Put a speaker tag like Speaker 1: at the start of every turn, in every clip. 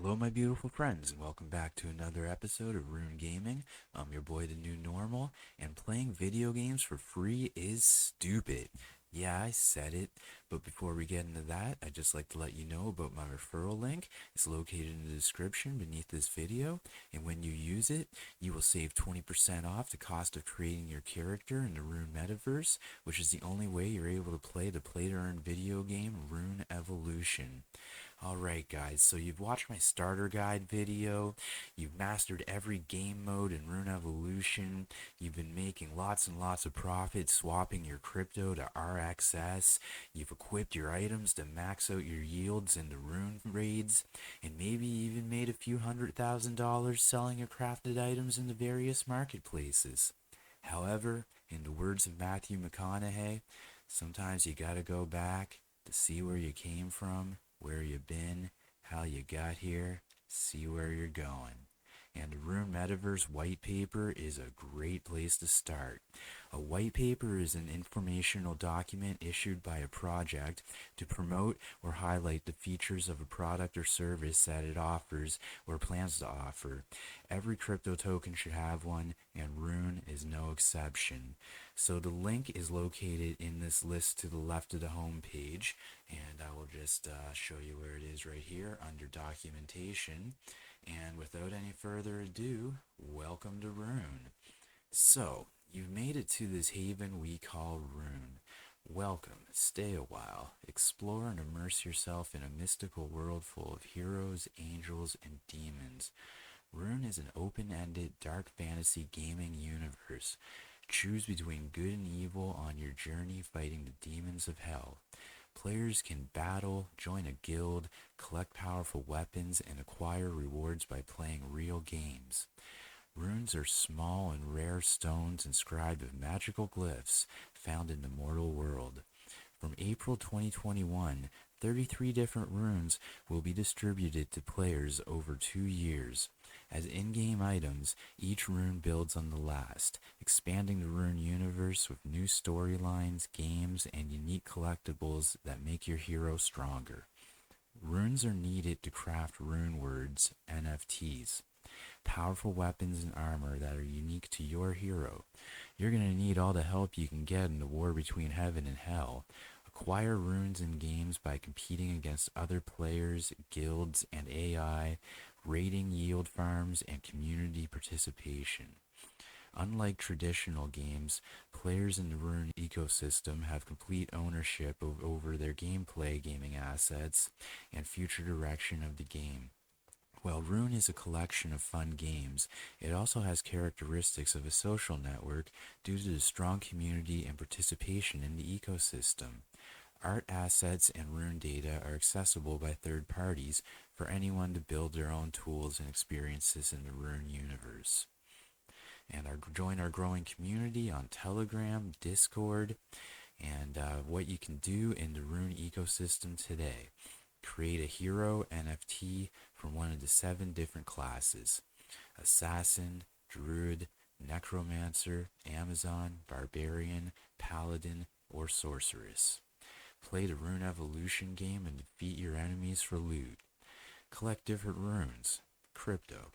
Speaker 1: Hello, my beautiful friends, and welcome back to another episode of Rune Gaming. I'm your boy, the new normal, and playing video games for free is stupid. Yeah, I said it, but before we get into that, I'd just like to let you know about my referral link. It's located in the description beneath this video, and when you use it, you will save 20% off the cost of creating your character in the Rune Metaverse, which is the only way you're able to play the play-to-earn video game Rune Evolution. Alright guys, so you've watched my starter guide video, you've mastered every game mode in Rune Evolution, you've been making lots and lots of profit swapping your crypto to RXS, you've equipped your items to max out your yields in the Rune raids, and maybe even made a few $100,000 selling your crafted items in the various marketplaces. However, in the words of Matthew McConaughey, sometimes you gotta go back to see where you came from, where you been, how you got here, see where you're going. And the Rune Metaverse white paper is a great place to start. A white paper is an informational document issued by a project to promote or highlight the features of a product or service that it offers or plans to offer. Every crypto token should have one, and Rune is no exception. So the link is located in this list to the left of the home page, and I will just show you where it is right here under documentation. And without any further ado, welcome to Rune. So, you've made it to this haven we call Rune. Welcome, stay a while, explore and immerse yourself in a mystical world full of heroes, angels, and demons. Rune is an open-ended, dark fantasy gaming universe. Choose between good and evil on your journey fighting the demons of hell. Players can battle, join a guild, collect powerful weapons, and acquire rewards by playing real games. Runes are small and rare stones inscribed with magical glyphs found in the mortal world. From April 2021, 33 different runes will be distributed to players over 2 years. As in-game items, each rune builds on the last, expanding the Rune universe with new storylines, games, and unique collectibles that make your hero stronger. Runes are needed to craft Runewords, NFTs, powerful weapons and armor that are unique to your hero. You're going to need all the help you can get in the war between heaven and hell. Acquire runes in games by competing against other players, guilds, and AI, raiding yield farms, and community participation. Unlike traditional games, players in the Rune ecosystem have complete ownership over their gameplay, gaming assets, and future direction of the game. While Rune is a collection of fun games, it also has characteristics of a social network due to the strong community and participation in the ecosystem. Art assets and Rune data are accessible by third parties for anyone to build their own tools and experiences in the Rune universe. And join our growing community on Telegram, Discord, and what you can do in the Rune ecosystem today. Create a hero NFT from one of the 7 different classes: Assassin, Druid, Necromancer, Amazon, Barbarian, Paladin, or Sorceress. Play the Rune Evolution game and defeat your enemies for loot. Collect different runes, crypto.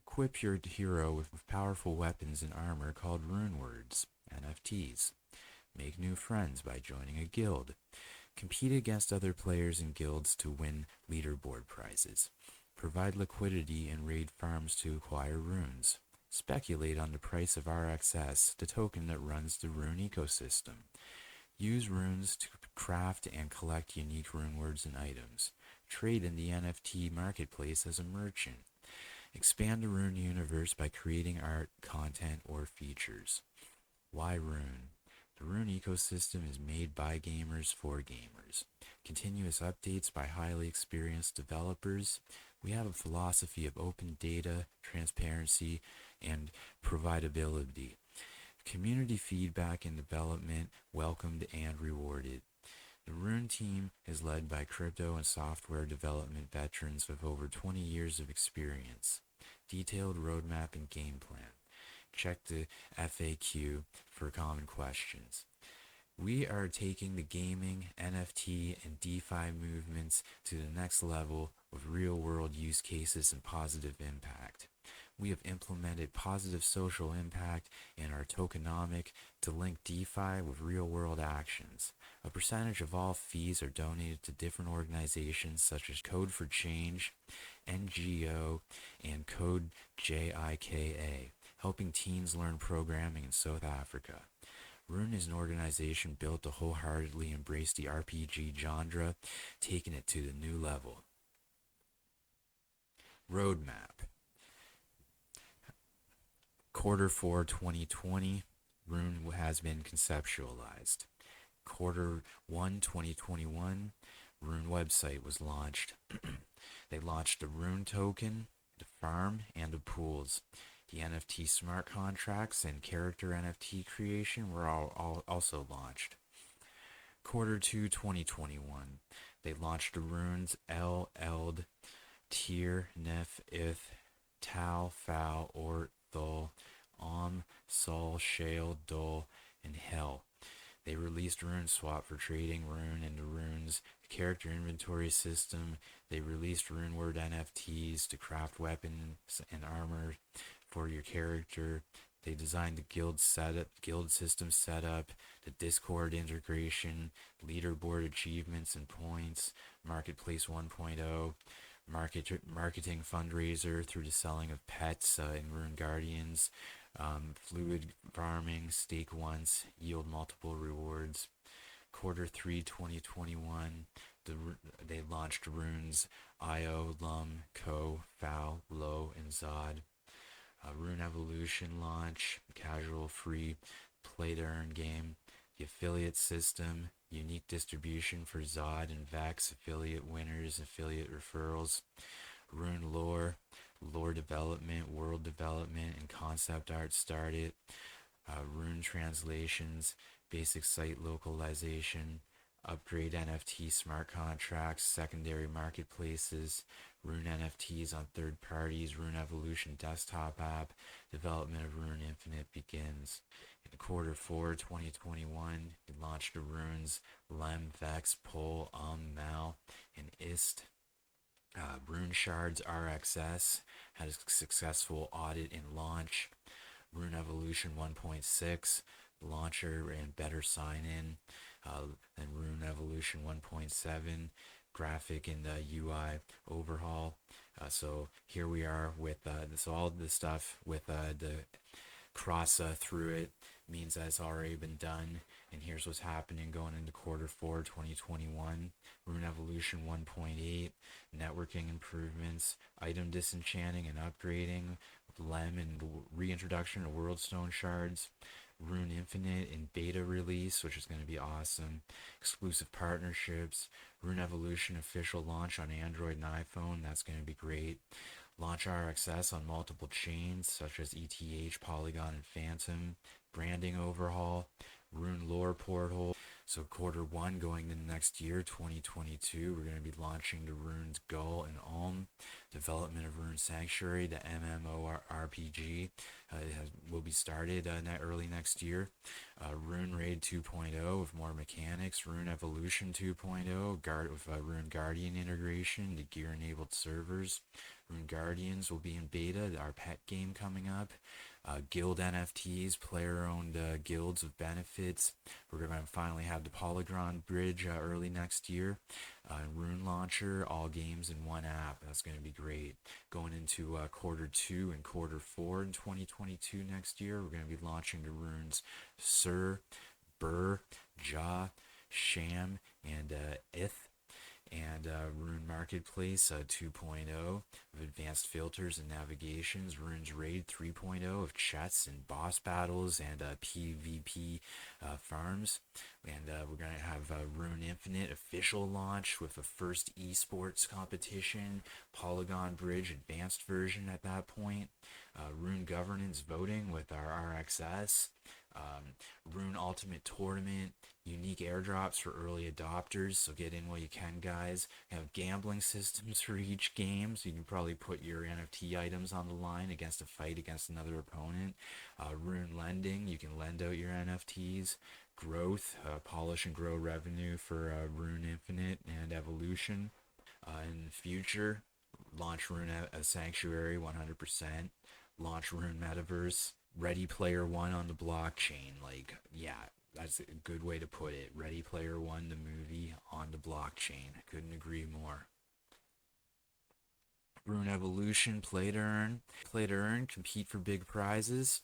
Speaker 1: Equip your hero with powerful weapons and armor called Runewords, NFTs. Make new friends by joining a guild. Compete against other players and guilds to win leaderboard prizes. Provide liquidity in raid farms to acquire runes. Speculate on the price of RXS, the token that runs the Rune ecosystem. Use runes to craft and collect unique rune words and items. Trade in the NFT marketplace as a merchant. Expand the Rune universe by creating art, content, or features. Why Rune? The Rune ecosystem is made by gamers for gamers. Continuous updates by highly experienced developers. We have a philosophy of open data, transparency, and providability. Community feedback and development welcomed and rewarded. The Rune team is led by crypto and software development veterans with over 20 years of experience. Detailed roadmap and game plan. Check the FAQ for common questions. We are taking the gaming, NFT, and DeFi movements to the next level with real world use cases and positive impact. We have implemented positive social impact in our tokenomic to link DeFi with real world actions. A percentage of all fees are donated to different organizations such as Code for Change, NGO, and Code JIKA, helping teens learn programming in South Africa. Rune is an organization built to wholeheartedly embrace the RPG genre, taking it to the new level. Roadmap. Q4 2020, Rune has been conceptualized. Q1 2021, Rune website was launched. They launched the Rune token, the farm, and the pools. The NFT smart contracts and character NFT creation were all also launched. Q2 2021, they launched the runes El, Eld, Tyr, Nef, Ith, Tau, Fal, Ort, Thul, Sol, Shale, Dul, and Hell. They released Rune Swap for trading Rune into Rune's character inventory system. They released Runeword NFTs to craft weapons and armor for your character. They designed the guild system setup, the Discord integration, leaderboard achievements and points, Marketplace 1.0, marketing fundraiser through the selling of pets in Rune Guardians, fluid farming, stake once, yield multiple rewards. Q3 2021, they launched Runes IO, Lum, Co, Fal, Lo, and Zod. Rune Evolution launch, casual free play to earn game. The affiliate system, unique distribution for Zod and Vex, affiliate winners, affiliate referrals. Rune lore development, world development, and concept art started. Rune translations, basic site localization, upgrade NFT smart contracts, secondary marketplaces, Rune NFTs on third parties, Rune Evolution desktop app, development of Rune Infinite begins. In Q4 2021, we launched the runes Lem, Vex, Pol, Mal, and Ist. Rune Shards RXS had a successful audit and launch. Rune Evolution 1.6 launcher and better sign in. Then Rune Evolution 1.7 graphic and UI overhaul. So here we are with all this stuff with the cross through it means that it's already been done. And here's what's happening going into Q4 2021. Rune Evolution 1.8, networking improvements, item disenchanting and upgrading, Lem and reintroduction of World Stone shards, Rune Infinite in beta release, which is going to be awesome, exclusive partnerships, Rune Evolution official launch on Android and iPhone, that's going to be great. Launch RXS on multiple chains such as ETH, Polygon, and Phantom. Branding overhaul. Rune lore portal. So Q1 going into next year, 2022, we're going to be launching the Runes Gull and Ulm. Development of Rune Sanctuary, the MMORPG, will be started early next year. Rune Raid 2.0 with more mechanics. Rune Evolution 2.0 with Rune Guardian integration, the gear-enabled servers. Rune Guardians will be in beta, our pet game coming up. Guild NFTs, player-owned guilds with benefits. We're going to finally have the Polygon Bridge early next year. Rune Launcher, all games in one app. That's going to be great. Going into Q2 and Q4 in 2022 next year, we're going to be launching the runes Sur, Bur, Ja, Sham, and Ith. And Rune Marketplace 2.0 of advanced filters and navigations, Rune's Raid 3.0 of chats and boss battles and PvP farms. And we're going to have Rune Infinite official launch with a first esports competition, Polygon Bridge advanced version at that point, Rune Governance voting with our RXS, Rune Ultimate Tournament, unique airdrops for early adopters, so get in while you can, guys. We have gambling systems for each game, so you can probably put your NFT items on the line against a fight against another opponent. Rune Lending, you can lend out your NFTs. growth, polish and grow revenue for Rune Infinite and Evolution. In the future, launch Rune a Sanctuary 100%, launch Rune Metaverse, Ready Player One on the blockchain. Like, yeah, that's a good way to put it. Ready Player One, the movie, on the blockchain. Couldn't agree more. Rune Evolution, play to earn, compete for big prizes.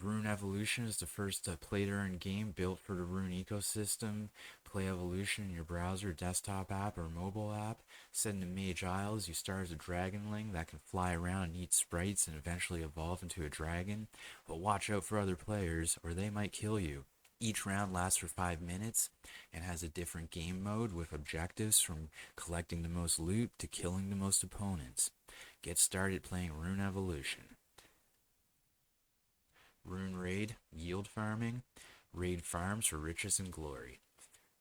Speaker 1: Rune Evolution is the first play to earn game built for the Rune ecosystem. Play Evolution in your browser, desktop app, or mobile app. Set into Mage Isles, you start as a dragonling that can fly around and eat sprites and eventually evolve into a dragon. But watch out for other players, or they might kill you. Each round lasts for 5 minutes and has a different game mode with objectives from collecting the most loot to killing the most opponents. Get started playing Rune Evolution. Rune Raid, yield farming, raid farms for riches and glory.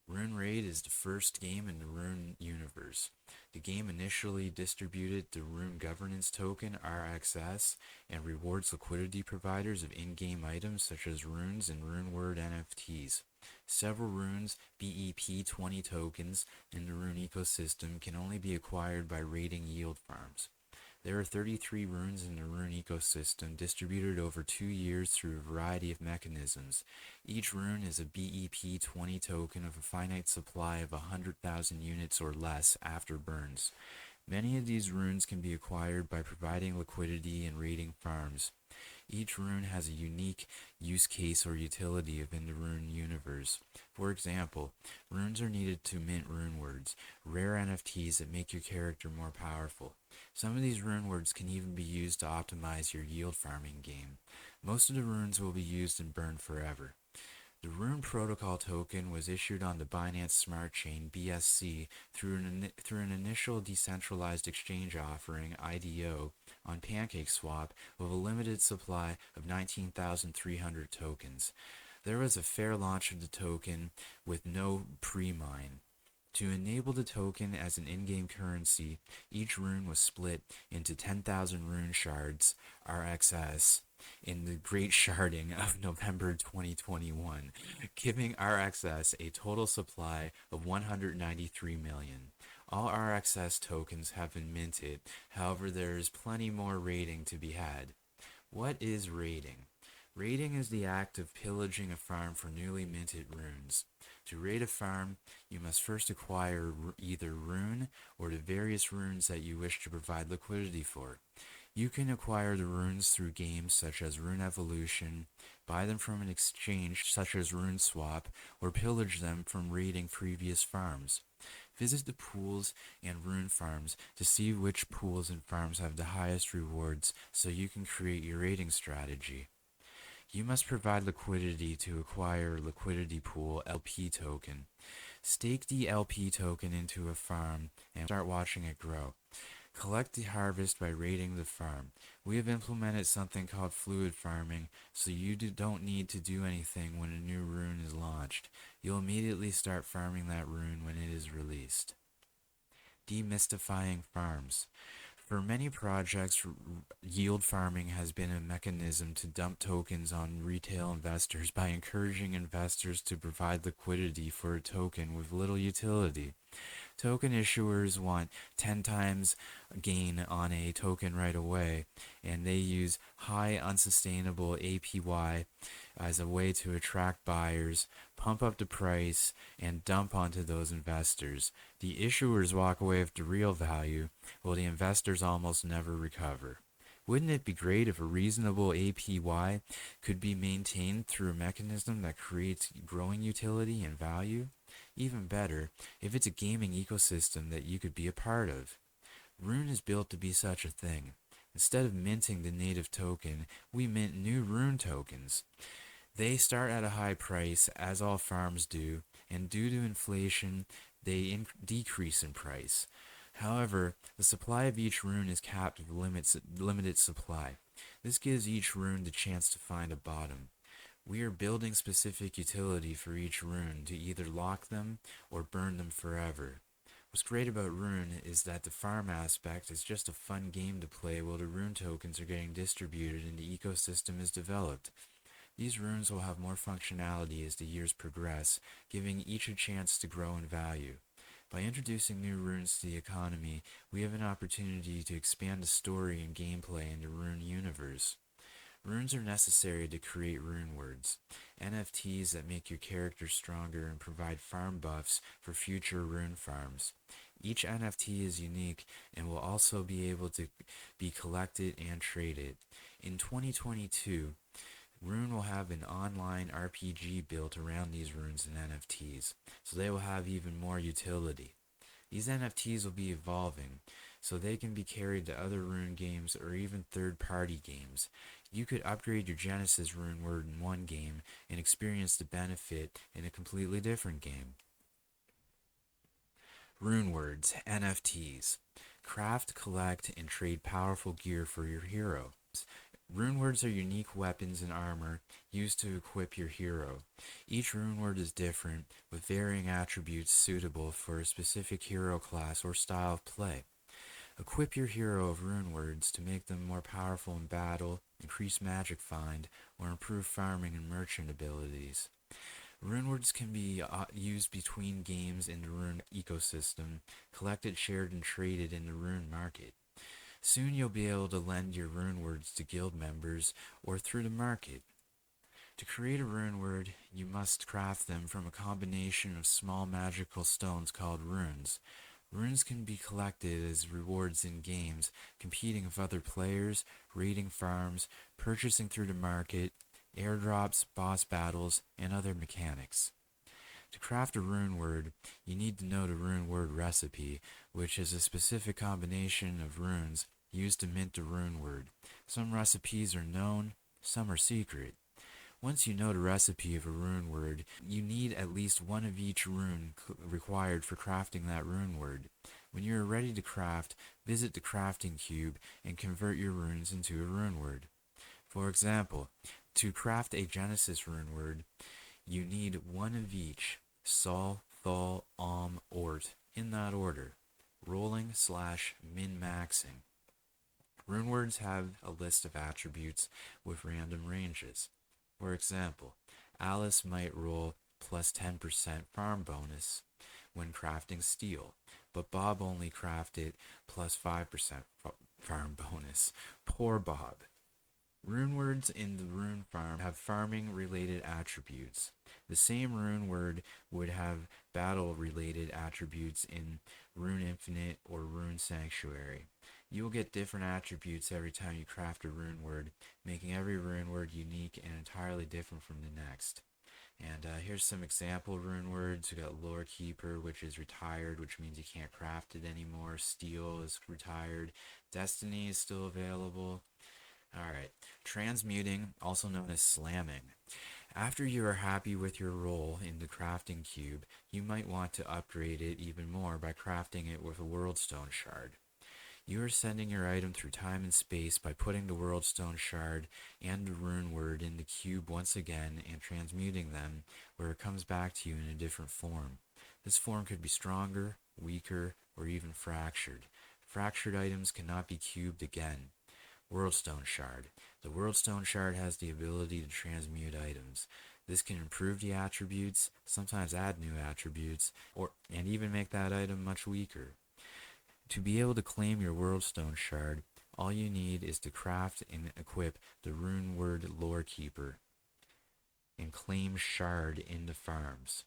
Speaker 1: Rune Raid is the first game in the Rune universe. The game initially distributed the Rune Governance Token, RXS, and rewards liquidity providers of in-game items such as runes and Runewords NFTs. Several runes, BEP20 tokens, in the Rune ecosystem can only be acquired by raiding yield farms. There are 33 runes in the Rune ecosystem distributed over 2 years through a variety of mechanisms. Each rune is a BEP20 token of a finite supply of 100,000 units or less after burns. Many of these runes can be acquired by providing liquidity and raiding farms. Each rune has a unique use case or utility within the Rune universe. For example, runes are needed to mint Runewords, rare NFTs that make your character more powerful. Some of these Runewords can even be used to optimize your yield farming game. Most of the runes will be used and burned forever. The Rune Protocol token was issued on the Binance Smart Chain (BSC) through an initial decentralized exchange offering (IDO) on PancakeSwap with a limited supply of 19,300 tokens. There was a fair launch of the token with no pre-mine. To enable the token as an in-game currency, each rune was split into 10,000 rune shards (RXS) in the Great Sharding of November 2021, giving RXS a total supply of 193 million. All RXS tokens have been minted, however there is plenty more raiding to be had. What is raiding? Raiding is the act of pillaging a farm for newly minted runes. To raid a farm, you must first acquire either rune or the various runes that you wish to provide liquidity for. You can acquire the runes through games such as Rune Evolution, buy them from an exchange such as RuneSwap, or pillage them from raiding previous farms. Visit the pools and rune farms to see which pools and farms have the highest rewards so you can create your raiding strategy. You must provide liquidity to acquire Liquidity Pool LP token. Stake the LP token into a farm and start watching it grow. Collect the harvest by raiding the farm. We have implemented something called fluid farming, so you don't need to do anything when a new rune is launched. You'll immediately start farming that rune when it is released. Demystifying farms. For many projects, yield farming has been a mechanism to dump tokens on retail investors by encouraging investors to provide liquidity for a token with little utility. Token issuers want 10 times gain on a token right away, and they use high unsustainable APY as a way to attract buyers, pump up the price, and dump onto those investors. The issuers walk away with the real value, while the investors almost never recover. Wouldn't it be great if a reasonable APY could be maintained through a mechanism that creates growing utility and value? Even better, if it's a gaming ecosystem that you could be a part of. Rune is built to be such a thing. Instead of minting the native token, we mint new Rune tokens. They start at a high price, as all farms do, and due to inflation, they decrease in price. However, the supply of each rune is capped with limited supply. This gives each rune the chance to find a bottom. We are building specific utility for each rune to either lock them or burn them forever. What's great about Rune is that the farm aspect is just a fun game to play while the Rune tokens are getting distributed and the ecosystem is developed. These runes will have more functionality as the years progress, giving each a chance to grow in value. By introducing new runes to the economy, we have an opportunity to expand the story and gameplay in the Rune universe. Runes are necessary to create Runewords, NFTs that make your character stronger and provide farm buffs for future rune farms. Each NFT is unique and will also be able to be collected and traded. In 2022, Rune will have an online RPG built around these runes and NFTs, so they will have even more utility. These NFTs will be evolving, so they can be carried to other Rune games or even third-party games. You could upgrade your Genesis Rune word in one game and experience the benefit in a completely different game. Runewords, NFTs. Craft, collect, and trade powerful gear for your hero. Runewords are unique weapons and armor used to equip your hero. Each runeword is different, with varying attributes suitable for a specific hero class or style of play. Equip your hero of runewords to make them more powerful in battle, increase magic find, or improve farming and merchant abilities. Runewords can be used between games in the Rune ecosystem, collected, shared, and traded in the Rune market. Soon you'll be able to lend your runewords to guild members or through the market. To create a runeword, you must craft them from a combination of small magical stones called runes. Runes can be collected as rewards in games, competing with other players, raiding farms, purchasing through the market, airdrops, boss battles, and other mechanics. To craft a rune word, you need to know the rune word recipe, which is a specific combination of runes used to mint a rune word. Some recipes are known, some are secret. Once you know the recipe of a rune word, you need at least one of each rune required for crafting that rune word. When you are ready to craft, visit the crafting cube and convert your runes into a rune word. For example, to craft a Genesis rune word, you need one of each: Sol, Thal, Ort, in that order. Rolling/min-maxing. Runewords have a list of attributes with random ranges. For example, Alice might roll plus 10% farm bonus when crafting steel, but Bob only crafted plus 5% farm bonus. Poor Bob. Runewords in the rune farm have farming related attributes. The same rune word would have battle related attributes in Rune Infinite or Rune Sanctuary. You will get different attributes every time you craft a rune word, making every rune word unique and entirely different from the next. And here's some example rune words. We got Lore Keeper, which is retired, which means you can't craft it anymore. Steel is retired. Destiny is still available. Alright, transmuting, also known as slamming. After you are happy with your roll in the crafting cube, you might want to upgrade it even more by crafting it with a worldstone shard. You are sending your item through time and space by putting the worldstone shard and the rune word in the cube once again and transmuting them where it comes back to you in a different form. This form could be stronger, weaker, or even fractured. Fractured items cannot be cubed again. Worldstone Shard. The Worldstone Shard has the ability to transmute items. This can improve the attributes, sometimes add new attributes, and even make that item much weaker. To be able to claim your Worldstone Shard, all you need is to craft and equip the rune word Lore Keeper and claim Shard in the farms.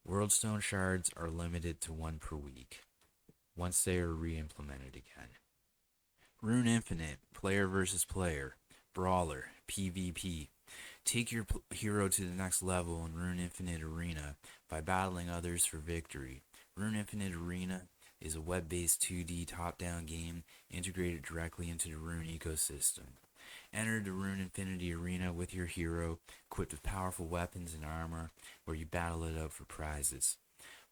Speaker 1: Worldstone Shards are limited to one per week, once they are re-implemented again. Rune Infinite, player versus player, brawler, PvP. Take your hero to the next level in Rune Infinite Arena by battling others for victory. Rune Infinite Arena is a web-based 2D top-down game integrated directly into the Rune ecosystem. Enter the Rune Infinity Arena with your hero, equipped with powerful weapons and armor, where you battle it out for prizes.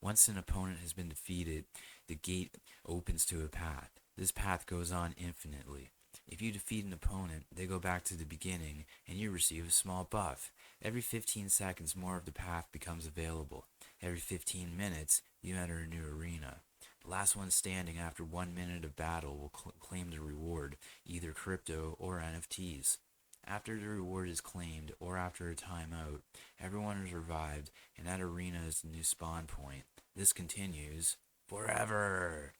Speaker 1: Once an opponent has been defeated, the gate opens to a path. This path goes on infinitely. If you defeat an opponent, they go back to the beginning, and you receive a small buff. Every 15 seconds, more of the path becomes available. Every 15 minutes, you enter a new arena. The last one standing after 1 minute of battle will claim the reward, either crypto or NFTs. After the reward is claimed, or after a timeout, everyone is revived, and that arena is the new spawn point. This continues forever.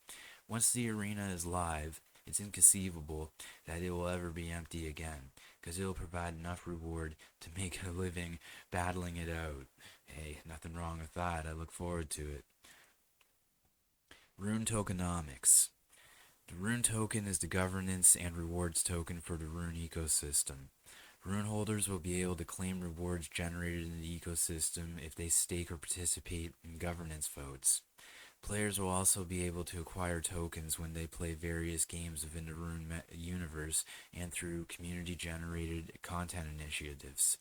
Speaker 1: Once the arena is live, it's inconceivable that it will ever be empty again, because it'll provide enough reward to make a living battling it out. Hey, nothing wrong with that. I look forward to it. Rune Tokenomics. The Rune token is the governance and rewards token for the Rune ecosystem. Rune holders will be able to claim rewards generated in the ecosystem if they stake or participate in governance votes. Players will also be able to acquire tokens when they play various games within the Rune universe and through community-generated content initiatives.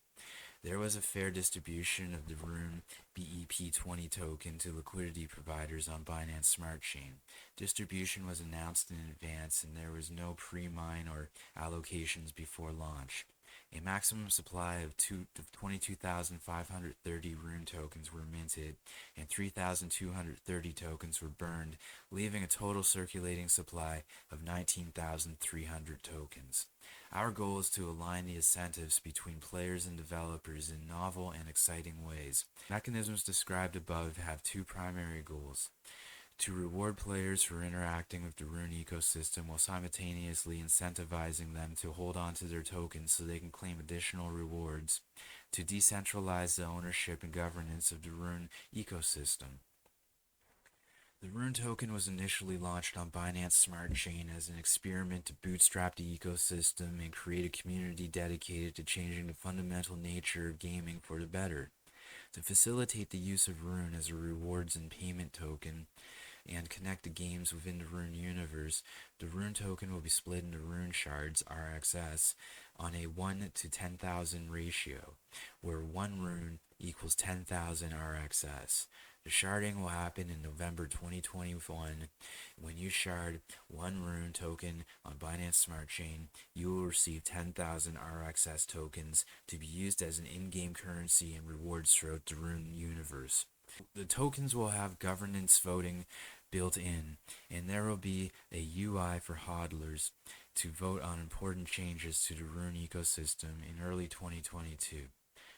Speaker 1: There was a fair distribution of the Rune BEP20 token to liquidity providers on Binance Smart Chain. Distribution was announced in advance and there was no pre-mine or allocations before launch. A maximum supply of 22,530 Rune tokens were minted and 3,230 tokens were burned, leaving a total circulating supply of 19,300 tokens. Our goal is to align the incentives between players and developers in novel and exciting ways. Mechanisms described above have two primary goals: to reward players for interacting with the Rune ecosystem while simultaneously incentivizing them to hold on to their tokens so they can claim additional rewards, to decentralize the ownership and governance of the Rune ecosystem. The Rune token was initially launched on Binance Smart Chain as an experiment to bootstrap the ecosystem and create a community dedicated to changing the fundamental nature of gaming for the better. To facilitate the use of Rune as a rewards and payment token and connect the games within the Rune universe, the Rune token will be split into Rune shards, RXS, on a 1 to 10,000 ratio, where 1 Rune equals 10,000 RXS. The sharding will happen in November 2021. When you shard 1 Rune token on Binance Smart Chain, you will receive 10,000 RXS tokens to be used as an in-game currency and rewards throughout the Rune universe. The tokens will have governance voting built in, and there will be a UI for hodlers to vote on important changes to the Rune ecosystem in early 2022.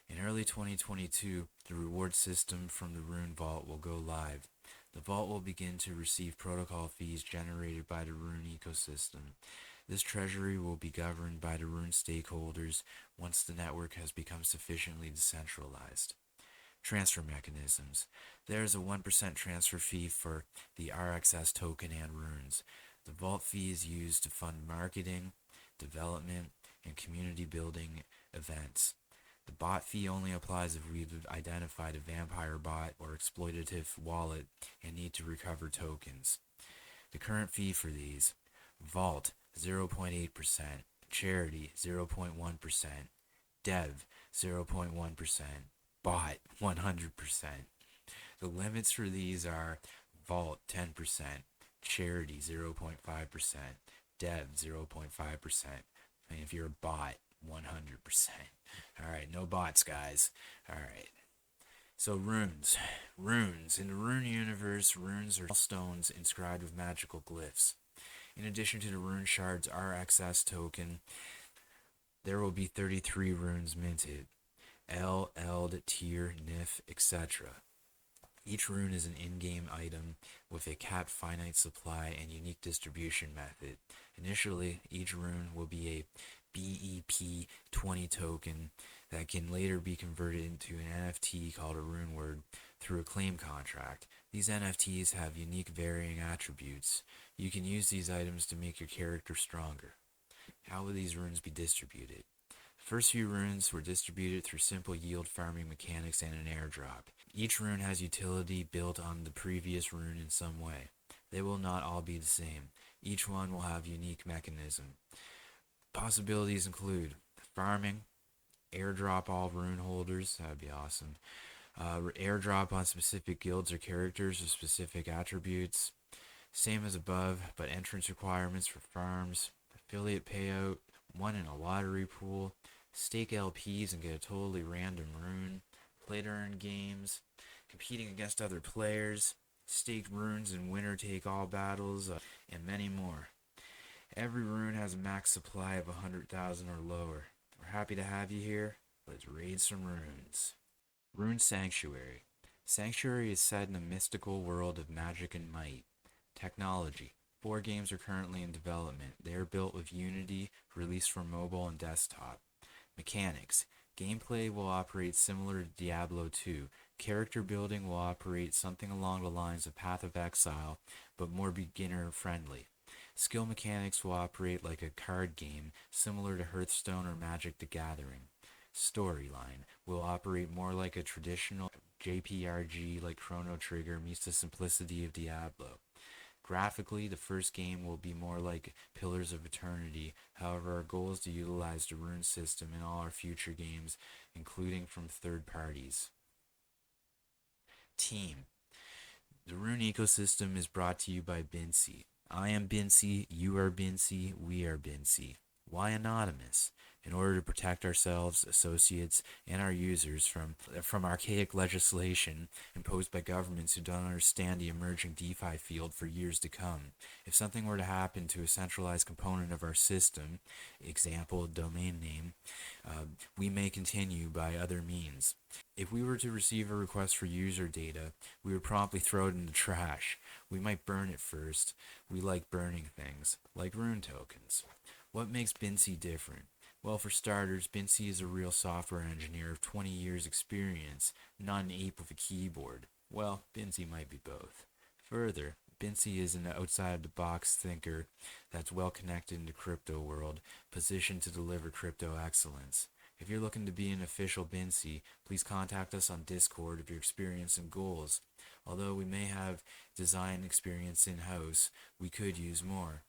Speaker 1: In early 2022, the reward system from the Rune Vault will go live. The Vault will begin to receive protocol fees generated by the Rune ecosystem. This treasury will be governed by the Rune stakeholders once the network has become sufficiently decentralized. Transfer mechanisms. There is a 1% transfer fee for the RXS token and runes. The Vault fee is used to fund marketing, development, and community building events. The bot fee only applies if we've identified a vampire bot or exploitative wallet and need to recover tokens. The current fee for these: Vault 0.8%, Charity 0.1%, Dev 0.1%, Bot 100%. The limits for these are Vault 10%, Charity 0.5%, Dev 0.5%, and if you're a bot, 100%. Alright, no bots, guys. Alright. So runes. Runes. In the Rune universe, runes are stones inscribed with magical glyphs. In addition to the Rune Shards RXS token, there will be 33 runes minted. L, Eld, Tier, Nif, etc. Each rune is an in-game item with a capped finite supply and unique distribution method. Initially, each rune will be a BEP20 token that can later be converted into an NFT called a Runeword through a claim contract. These NFTs have unique varying attributes. You can use these items to make your character stronger. How will these runes be distributed? First few runes were distributed through simple yield farming mechanics and an airdrop. Each rune has utility built on the previous rune in some way. They will not all be the same. Each one will have unique mechanism. Possibilities include farming, airdrop all rune holders, that would be awesome. Airdrop on specific guilds or characters with specific attributes. Same as above, but entrance requirements for farms. Affiliate payout, one in a lottery pool. Stake LPs and get a totally random rune. Play to earn games. Competing against other players. Stake runes and winner take all battles, and many more. Every rune has a max supply of 100,000 or We're happy to have you here. Let's raid some runes. Rune Sanctuary. Sanctuary is set in a mystical world of magic and might. Technology. 4 games are currently in development. They are built with Unity, released for mobile and desktop. Mechanics. Gameplay will operate similar to Diablo 2. Character building will operate something along the lines of Path of Exile, but more beginner friendly. Skill mechanics will operate like a card game, similar to Hearthstone or Magic the Gathering. Storyline will operate more like a traditional JPRG like Chrono Trigger meets the simplicity of Diablo. Graphically, the first game will be more like Pillars of Eternity. However, our goal is to utilize the rune system in all our future games, including from third parties. Team. The Rune ecosystem is brought to you by Bincy. I am Bincy, you are Bincy, we are Bincy. Why anonymous? In order to protect ourselves, associates, and our users from archaic legislation imposed by governments who don't understand the emerging DeFi field for years to come. If something were to happen to a centralized component of our system, example, domain name, we may continue by other means. If we were to receive a request for user data, we would promptly throw it in the trash. We might burn it first. We like burning things, like rune tokens. What makes Bincy different? Well, for starters, Bincy is a real software engineer of 20 years experience, not an ape with a keyboard. Well, Bincy might be both. Further, Bincy is an outside-the-box thinker that's well connected in the crypto world, positioned to deliver crypto excellence. If you're looking to be an official Bincy, please contact us on Discord of your experience and goals. Although we may have design experience in-house, we could use more.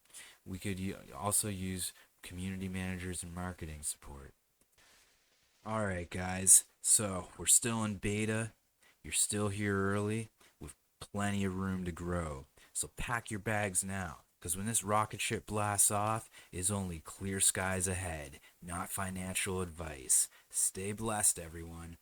Speaker 1: We could also use community managers and marketing support. Alright guys, so we're still in beta. You're still here early with plenty of room to grow. So pack your bags now, because when this rocket ship blasts off, it's only clear skies ahead, not financial advice. Stay blessed, everyone.